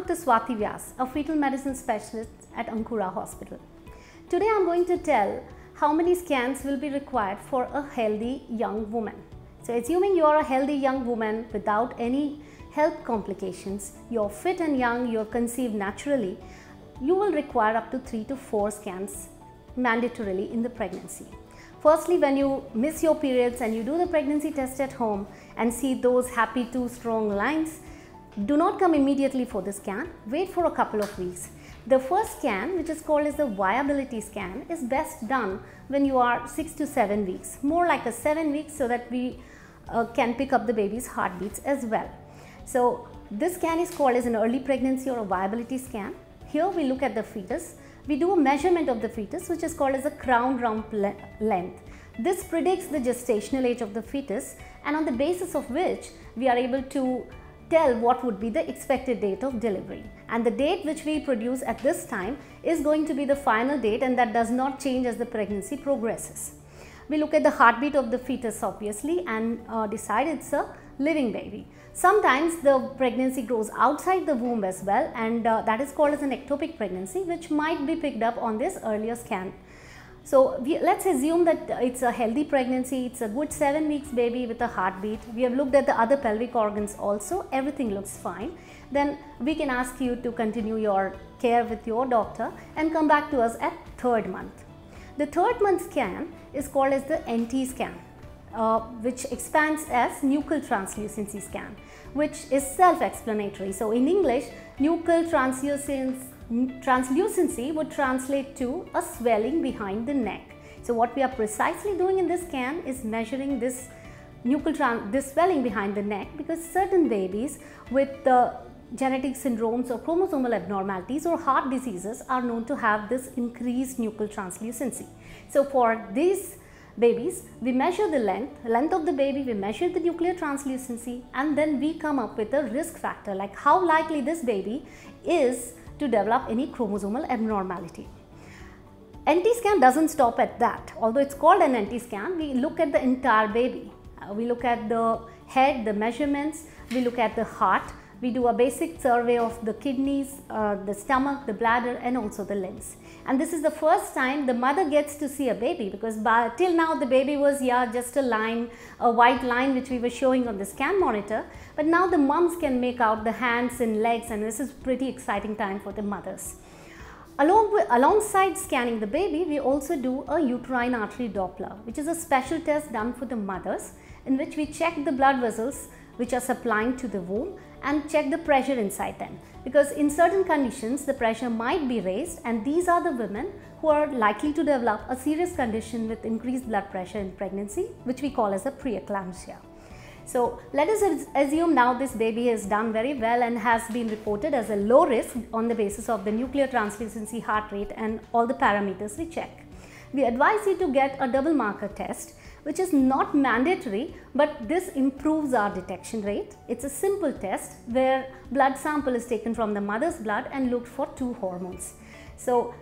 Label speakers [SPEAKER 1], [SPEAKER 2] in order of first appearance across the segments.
[SPEAKER 1] Dr. Swati Vyas, a fetal medicine specialist at Ankura Hospital. Today I am going to tell how many scans will be required for a healthy young woman. So assuming you are a healthy young woman without any health complications, you are fit and young, you are conceived naturally, you will require up to 3 to 4 scans mandatorily in the pregnancy. Firstly, when you miss your periods and you do the pregnancy test at home and see those happy 2 strong lines, do not come immediately for the scan, wait for a couple of weeks. The first scan, which is called as the viability scan, is best done when you are 6 to 7 weeks, more like a 7 weeks, so that we can pick up the baby's heartbeats as well. So this scan is called as an early pregnancy or a viability scan. Here we look at the fetus. We do a measurement of the fetus, which is called as a crown rump length. This predicts the gestational age of the fetus, and on the basis of which we are able to tell what would be the expected date of delivery. And the date which we produce at this time is going to be the final date, and that does not change as the pregnancy progresses. We look at the heartbeat of the fetus obviously and decide it's a living baby. Sometimes the pregnancy grows outside the womb as well, and that is called as an ectopic pregnancy, which might be picked up on this earlier scan. So let's assume that it's a healthy pregnancy, it's a good 7 weeks baby with a heartbeat. We have looked at the other pelvic organs also, everything looks fine. Then we can ask you to continue your care with your doctor and come back to us at 3rd month. The 3rd month scan is called as the NT scan, which expands as nuchal translucency scan, which is self-explanatory. So in English, nuchal translucency would translate to a swelling behind the neck. So what we are precisely doing in this scan is measuring this this swelling behind the neck, because certain babies with genetic syndromes or chromosomal abnormalities or heart diseases are known to have this increased nuchal translucency. So for these babies, we measure the length of the baby, we measure the nuclear translucency, and then we come up with a risk factor, like how likely this baby is to develop any chromosomal abnormality. NT scan doesn't stop at that. Although it's called an NT scan, we look at the entire baby. We look at the head, the measurements, we look at the heart, we do a basic survey of the kidneys, the stomach, the bladder, and also the limbs. And this is the first time the mother gets to see a baby, because till now the baby was just a line, a white line which we were showing on the scan monitor, but now the moms can make out the hands and legs, and this is pretty exciting time for the mothers. Alongside scanning the baby, we also do a uterine artery Doppler, which is a special test done for the mothers, in which we check the blood vessels which are supplying to the womb and check the pressure inside them, because in certain conditions the pressure might be raised, and these are the women who are likely to develop a serious condition with increased blood pressure in pregnancy, which we call as a preeclampsia. So let us assume now this baby has done very well and has been reported as a low risk on the basis of the nuclear translucency, heart rate, and all the parameters we check. We advise you to get a double marker test, which is not mandatory, but this improves our detection rate. It's a simple test where blood sample is taken from the mother's blood and looked for 2 hormones. So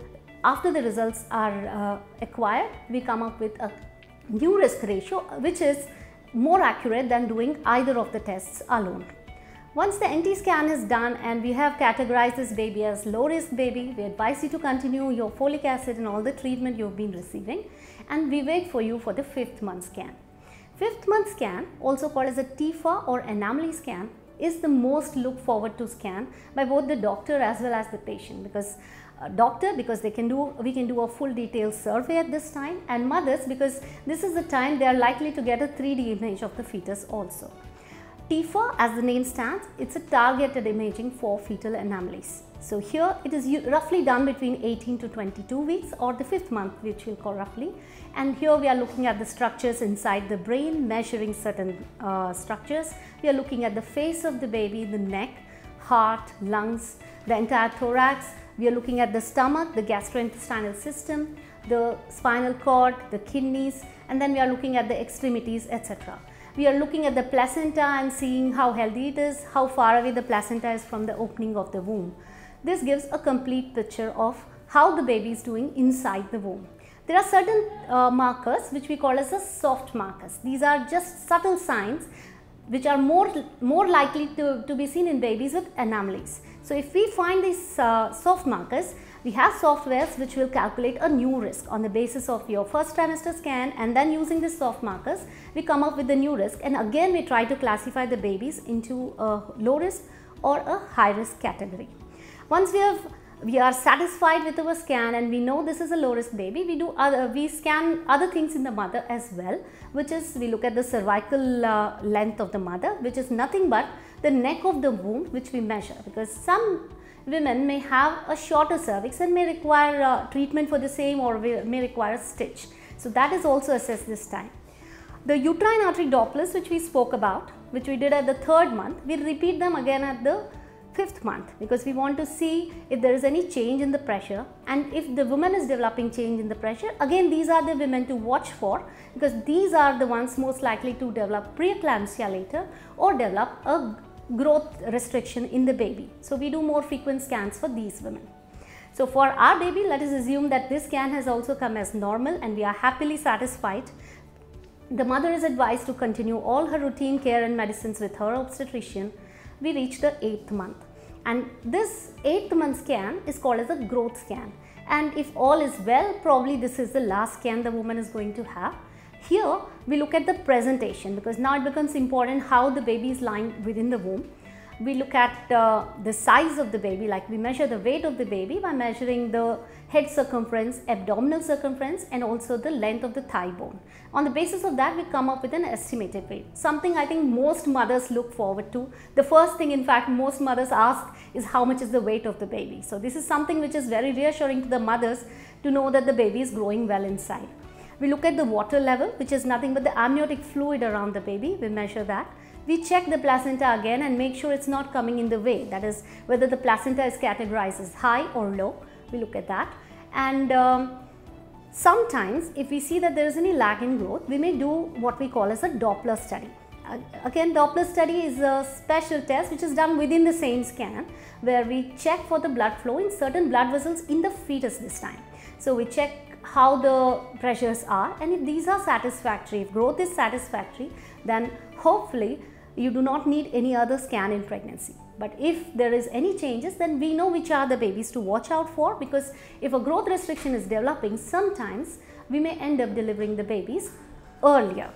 [SPEAKER 1] after the results are acquired, we come up with a new risk ratio, which is more accurate than doing either of the tests alone. Once the NT scan is done and we have categorized this baby as low risk baby, we advise you to continue your folic acid and all the treatment you've been receiving, and we wait for you for the 5th month scan. 5th month scan, also called as a TIFA or anomaly scan, is the most looked forward to scan by both the doctor as well as the patient, because we can do a full detailed survey at this time, and mothers, because this is the time they are likely to get a 3D image of the fetus also. TIFA, as the name stands, it's a targeted imaging for fetal anomalies. So here it is roughly done between 18 to 22 weeks, or the 5th month, which we'll call roughly. And here we are looking at the structures inside the brain, measuring certain structures. We are looking at the face of the baby, the neck, heart, lungs, the entire thorax. We are looking at the stomach, the gastrointestinal system, the spinal cord, the kidneys, and then we are looking at the extremities, etc. We are looking at the placenta and seeing how healthy it is, how far away the placenta is from the opening of the womb. This gives a complete picture of how the baby is doing inside the womb. There are certain markers which we call as the soft markers. These are just subtle signs which are more likely to be seen in babies with anomalies. So if we find these soft markers, we have softwares which will calculate a new risk on the basis of your first trimester scan, and then using the soft markers we come up with the new risk, and again we try to classify the babies into a low risk or a high risk category. Once we are satisfied with our scan and we know this is a low risk baby, we scan other things in the mother as well, which is we look at the cervical length of the mother, which is nothing but the neck of the womb, which we measure, because some women may have a shorter cervix and may require treatment for the same, or may require a stitch. So that is also assessed this time. The uterine artery Dopplers, which we spoke about, which we did at the 3rd month, we will repeat them again at the 5th month, because we want to see if there is any change in the pressure, and if the woman is developing change in the pressure, again these are the women to watch for, because these are the ones most likely to develop preeclampsia later or develop a growth restriction in the baby. So we do more frequent scans for these women. So for our baby, let us assume that this scan has also come as normal and we are happily satisfied. The mother is advised to continue all her routine care and medicines with her obstetrician. We reach the 8th month, and this 8th month scan is called as a growth scan, and if all is well, probably this is the last scan the woman is going to have. Here we look at the presentation, because now it becomes important how the baby is lying within the womb. We look at the size of the baby, like we measure the weight of the baby by measuring the head circumference, abdominal circumference, and also the length of the thigh bone. On the basis of that, we come up with an estimated weight, something I think most mothers look forward to. The first thing, in fact, most mothers ask is how much is the weight of the baby. So this is something which is very reassuring to the mothers to know that the baby is growing well inside. We look at the water level, which is nothing but the amniotic fluid around the baby. We measure that. We check the placenta again and make sure it's not coming in the way, that is whether the placenta is categorized as high or low. We look at that, and sometimes if we see that there is any lag in growth, we may do what we call as a Doppler study. Again, Doppler study is a special test which is done within the same scan, where we check for the blood flow in certain blood vessels in the fetus this time. So we check how the pressures are, and if these are satisfactory, if growth is satisfactory, then hopefully you do not need any other scan in pregnancy. But if there is any changes, then we know which are the babies to watch out for, because if a growth restriction is developing, sometimes we may end up delivering the babies earlier.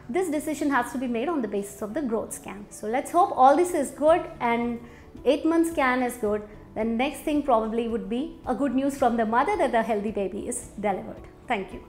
[SPEAKER 1] This decision has to be made on the basis of the growth scan. So let's hope all this is good and 8-month scan is good. Then next thing probably would be a good news from the mother that the healthy baby is delivered. Thank you.